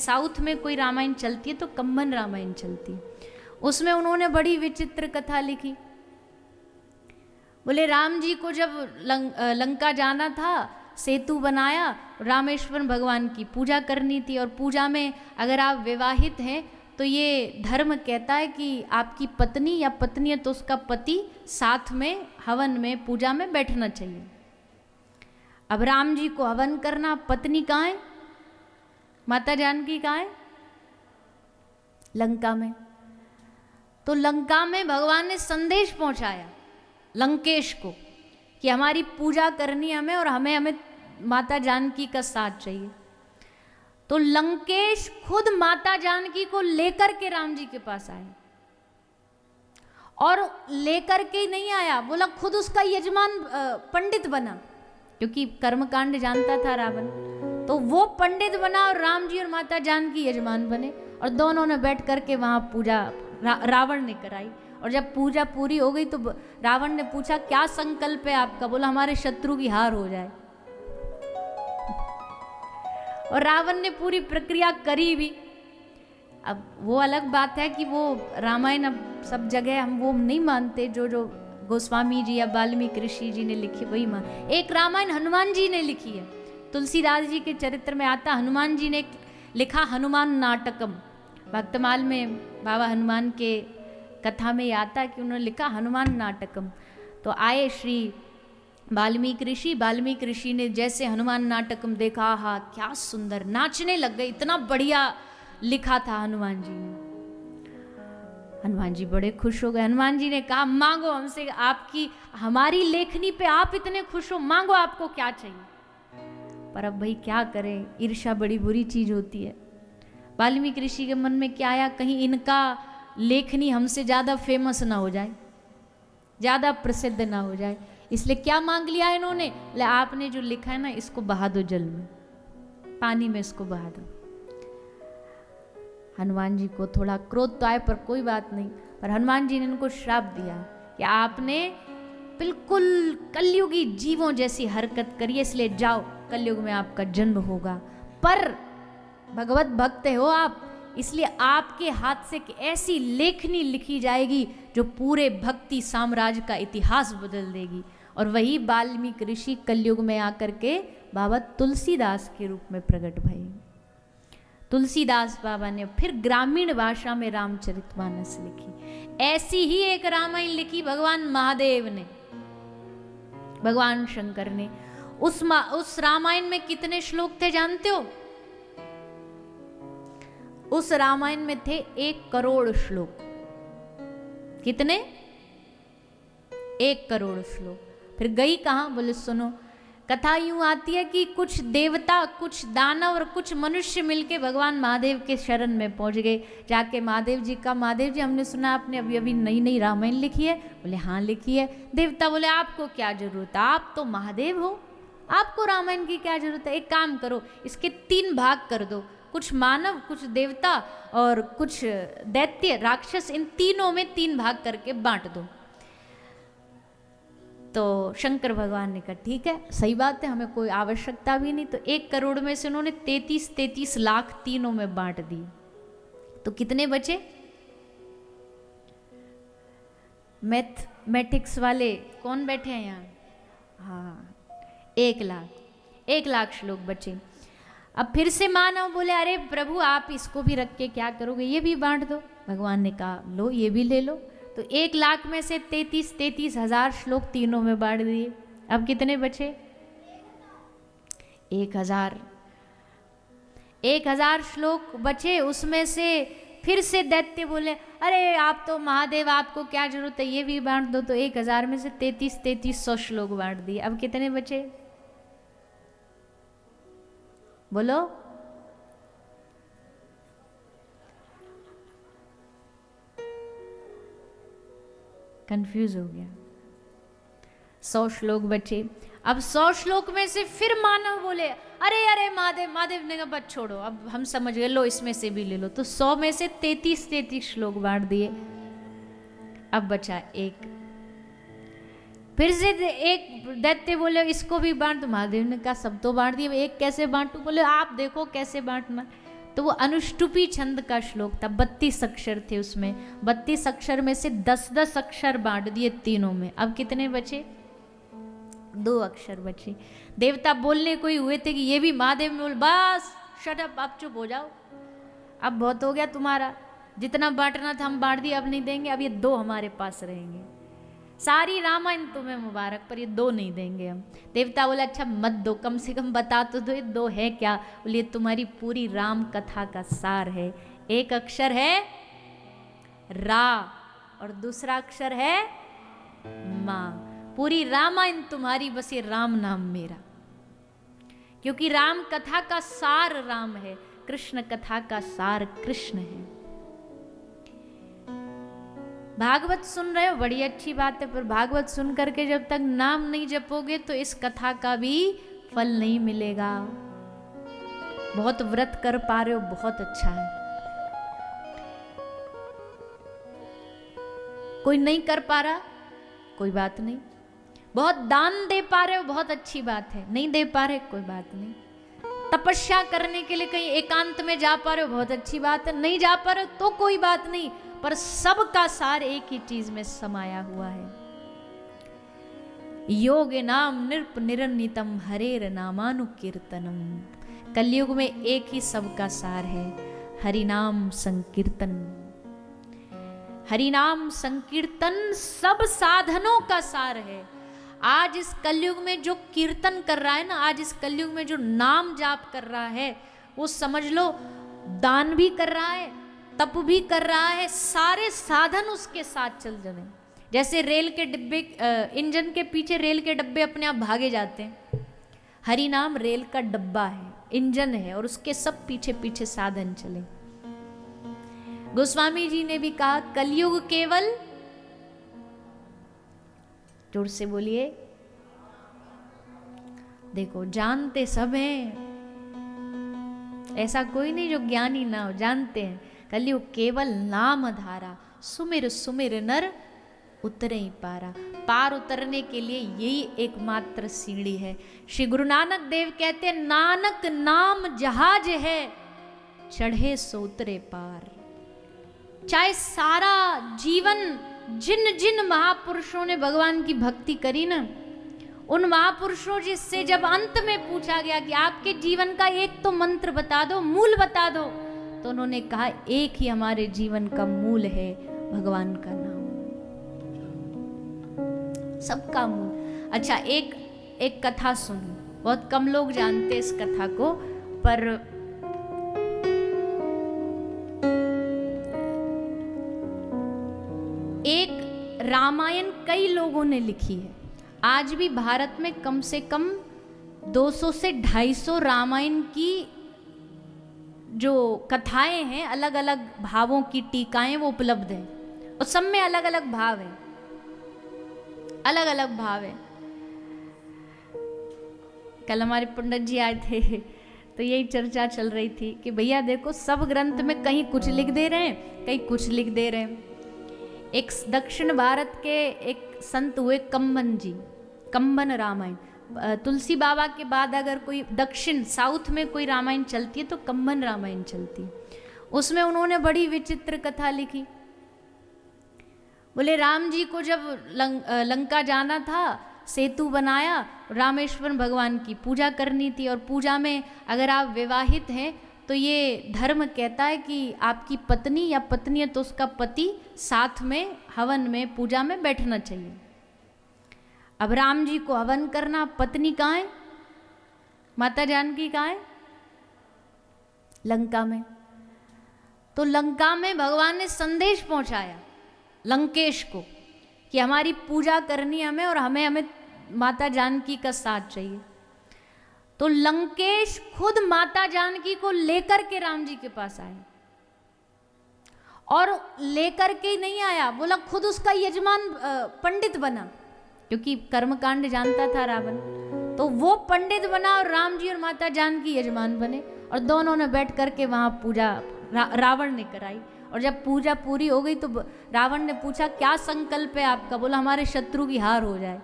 South में कोई रामायण चलती है तो कंबन रामायण चलती है, उसमें उन्होंने बड़ी विचित्र कथा लिखी। बोले राम जी को जब लंका जाना था, सेतु बनाया, रामेश्वर भगवान की पूजा करनी थी, और पूजा में अगर आप विवाहित हैं तो ये धर्म कहता है कि आपकी पत्नी या पत्नी है तो उसका पति साथ में हवन में पूजा में बैठना चाहिए। अब राम जी को हवन करना, पत्नी कहाँ है, माता जानकी कहाँ है, लंका में। तो लंका में भगवान ने संदेश पहुंचाया लंकेश को कि हमारी पूजा करनी हमें, और हमें माता जानकी का साथ चाहिए। तो लंकेश खुद माता जानकी को लेकर के राम जी के पास आए, और लेकर के नहीं आया, बोला खुद उसका यजमान पंडित बना, क्योंकि कर्मकांड जानता था रावण। तो वो पंडित बना और राम जी और माता जानकी यजमान बने, और दोनों ने बैठ करके वहां पूजा रावण ने कराई। और जब पूजा पूरी हो गई तो रावण ने पूछा क्या संकल्प है आपका, बोला हमारे शत्रु की हार हो जाए। और रावण ने पूरी प्रक्रिया करी भी। अब वो अलग बात है कि वो रामायण अब सब जगह हम वो नहीं मानते, जो गोस्वामी जी या वाल्मीकि ऋषि जी ने लिखी वही मान। एक रामायण हनुमान जी ने लिखी है, तुलसीदास जी के चरित्र में आता, हनुमान जी ने लिखा हनुमान नाटकम। भक्तमाल में बाबा हनुमान के कथा में आता है कि उन्होंने लिखा हनुमान नाटकम। तो आए श्री वाल्मीकि ऋषि ने जैसे हनुमान नाटकम देखा, हा क्या सुंदर, नाचने लग गए, इतना बढ़िया लिखा था हनुमान जी ने। हनुमान जी बड़े खुश हो गए। हनुमान जी ने कहा मांगो हमसे, आपकी हमारी लेखनी पे आप इतने खुश हो, मांगो आपको क्या चाहिए। पर अब भाई क्या करें, ईर्ष्या बड़ी बुरी चीज होती है। वाल्मीकि ऋषि के मन में क्या आया, कहीं इनका लेखनी हमसे ज़्यादा फेमस ना हो जाए, ज़्यादा प्रसिद्ध ना हो जाए, इसलिए क्या मांग लिया इन्होंने, आपने जो लिखा है ना इसको बहा दो जल में, पानी में इसको बहा दो। हनुमान जी को थोड़ा क्रोध तो आए, पर कोई बात नहीं। पर हनुमान जी ने इनको श्राप दिया कि आपने बिल्कुल कलयुगी जीवों जैसी हरकत करी, इसलिए जाओ कलयुग में आपका जन्म होगा। पर भगवत भक्त हो आप, इसलिए आपके हाथ से एक ऐसी लेखनी लिखी जाएगी जो पूरे भक्ति साम्राज्य का इतिहास बदल देगी। और वही वाल्मीकि ऋषि कलयुग में आकर के बाबा तुलसीदास के रूप में प्रकट भए। तुलसीदास बाबा ने फिर ग्रामीण भाषा में रामचरितमानस लिखी। ऐसी ही एक रामायण लिखी भगवान महादेव ने, भगवान शंकर ने। उस रामायण में कितने श्लोक थे जानते हो? उस रामायण में थे 1 करोड़ श्लोक। कितने? 1 करोड़ श्लोक। फिर गई कहां, बोले सुनो, कथा यूं आती है कि कुछ देवता, कुछ दानव और कुछ मनुष्य मिलके भगवान महादेव के शरण में पहुंच गए। जाके महादेव जी का, महादेव जी हमने सुना आपने अभी अभी नई नई रामायण लिखी है। बोले हाँ लिखी है। देवता बोले आपको क्या जरूरत है, आप तो महादेव हो, आपको रामायण की क्या जरूरत है। एक काम करो, इसके 3 भाग कर दो, कुछ मानव, कुछ देवता और कुछ दैत्य राक्षस, इन तीनों में 3 भाग करके बांट दो। तो शंकर भगवान ने कहा ठीक है, सही बात है, हमें कोई आवश्यकता भी नहीं। तो 1 करोड़ में से उन्होंने 33 लाख तीनों में बांट दी। तो कितने बचे? मैथमेटिक्स वाले कौन बैठे हैं यहाँ? हाँ, 1 लाख श्लोक बचे। अब फिर से मानव बोले अरे प्रभु आप इसको भी रख के क्या करोगे, ये भी बांट दो। भगवान ने कहा लो ये भी ले लो। तो 1 लाख में से 33 हजार श्लोक तीनों में बांट दिए। अब कितने बचे? 1000 श्लोक बचे। उसमें से फिर से दैत्य बोले अरे आप तो महादेव, आपको क्या जरूरत है, ये भी बांट दो। तो 1000 में से 3300 श्लोक बांट दिए। अब कितने बचे बोलो? कंफ्यूज हो गया। 100 श्लोक बचे। अब 100 श्लोक में से फिर मानव बोले अरे अरे महादेव, महादेव ने कहा बस छोड़ो, अब हम समझ गए, लो इसमें से भी ले लो। तो 100 में से 33 श्लोक बांट दिए। अब बचा 1। फिर से एक दैत्य बोले इसको भी बांट दो। महादेव ने कहा सब तो बांट दिए, 1 कैसे बांटू? बोले आप देखो कैसे बांटना। तो वो अनुष्टुपी छंद का श्लोक था, 32 अक्षर थे उसमें। 32 अक्षर में से 10-10 अक्षर बांट दिए तीनों में। अब कितने बचे? 2 अक्षर बचे। देवता बोलने को ही हुए थे कि ये भी महादेव में बोल, बस शट अप, आप चुप हो जाओ, अब बहुत हो गया तुम्हारा, जितना बांटना था हम बांट दिए, अब नहीं देंगे, अब ये 2 हमारे पास रहेंगे। सारी रामायण तुम्हें मुबारक, पर ये 2 नहीं देंगे हम। देवता बोले अच्छा मत दो, कम से कम बता तो दो ये 2 है क्या? बोले तुम्हारी पूरी राम कथा का सार है। एक अक्षर है रा और दूसरा अक्षर है माँ। पूरी रामायण तुम्हारी, बस ये राम नाम मेरा। क्योंकि राम कथा का सार राम है, कृष्ण कथा का सार कृष्ण है। भागवत सुन रहे हो, बड़ी अच्छी बात है, पर भागवत सुन करके जब तक नाम नहीं जपोगे तो इस कथा का भी फल नहीं मिलेगा। बहुत व्रत कर पा रहे हो, बहुत अच्छा है। कोई नहीं कर पा रहा, कोई बात नहीं। बहुत दान दे पा रहे हो, बहुत अच्छी बात है। नहीं दे पा रहे, कोई बात नहीं। तपस्या करने के लिए कहीं एकांत में जा पा रहे हो, बहुत अच्छी बात है। नहीं जा पा रहे हो तो कोई बात नहीं, पर सबका सार एक ही चीज में समाया हुआ है। योग नाम नृप निरन्नितम हरेर नामानुकीर्तनम। कलयुग में एक ही सबका सार है, हरिनाम संकीर्तन। हरिनाम संकीर्तन सब साधनों का सार है। आज इस कलयुग में जो कीर्तन कर रहा है ना, आज इस कलयुग में जो नाम जाप कर रहा है, वो समझ लो दान भी कर रहा है, तप भी कर रहा है, सारे साधन उसके साथ चल रहे। जैसे रेल के डिब्बे, इंजन के पीछे रेल के डब्बे अपने आप भागे जाते हैं, हरि नाम रेल का डब्बा है, इंजन है, और उसके सब पीछे पीछे साधन चले। गोस्वामी जी ने भी कहा कलयुग केवल, जोर से बोलिए, देखो जानते सब हैं, ऐसा कोई नहीं जो ज्ञानी ना हो, जानते हैं। कलयुग केवल नाम धारा, सुमिर सुमिर नर उतरे ही पारा। पार उतरने के लिए यही एकमात्र सीढ़ी है। श्री गुरु नानक देव कहते हैं नानक नाम जहाज है, चढ़े सो उतरे पार। चाहे सारा जीवन जिन जिन महापुरुषों ने भगवान की भक्ति करी ना, उन महापुरुषों जिससे जब अंत में पूछा गया कि आपके जीवन का एक तो मंत्र बता दो, मूल बता दो, तो उन्होंने कहा एक ही हमारे जीवन का मूल है, भगवान का नाम, सबका मूल। अच्छा, एक कथा सुनो, बहुत कम लोग जानते इस कथा को, पर एक रामायण कई लोगों ने लिखी है। आज भी भारत में कम से कम 200 से 250 रामायण की जो कथाएं हैं, अलग अलग भावों की टीकाएं, वो उपलब्ध हैं, और सब में अलग अलग भाव है, अलग अलग भाव है। कल हमारे पंडित जी आए थे तो यही चर्चा चल रही थी कि भैया देखो, सब ग्रंथ में कहीं कुछ लिख दे रहे हैं, कहीं कुछ लिख दे रहे हैं। एक दक्षिण भारत के एक संत हुए कंबन जी, कंबन रामायण। तुलसी बाबा के बाद अगर कोई दक्षिण साउथ में कोई रामायण चलती है तो कंबन रामायण चलती है। उसमें उन्होंने बड़ी विचित्र कथा लिखी। बोले राम जी को जब लंका जाना था, सेतु बनाया, रामेश्वर भगवान की पूजा करनी थी, और पूजा में अगर आप विवाहित हैं तो ये धर्म कहता है कि आपकी पत्नी या पत्नी है तो उसका पति साथ में हवन में पूजा में बैठना चाहिए। अब राम जी को हवन करना, पत्नी कहाँ है? माता जानकी कहाँ है? लंका में। तो लंका में भगवान ने संदेश पहुंचाया लंकेश को कि हमारी पूजा करनी हमें, और हमें माता जानकी का साथ चाहिए। तो लंकेश खुद माता जानकी को लेकर के राम जी के पास आए, और लेकर के नहीं आया, बोला खुद उसका यजमान पंडित बना, क्योंकि कर्मकांड जानता था रावण। तो वो पंडित बना और राम जी और माता जानकी यजमान बने, और दोनों ने बैठ करके वहां पूजा रावण ने कराई। और जब पूजा पूरी हो गई तो रावण ने पूछा क्या संकल्प है आपका? बोला हमारे शत्रु की हार हो जाए।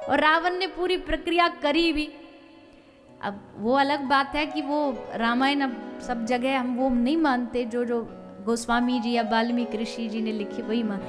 और रावण ने पूरी प्रक्रिया करी भी, अब वो अलग बात है कि वो रामायण अब सब जगह हम वो नहीं मानते, जो जो गोस्वामी जी या वाल्मीकि ऋषि जी ने लिखी वही मान।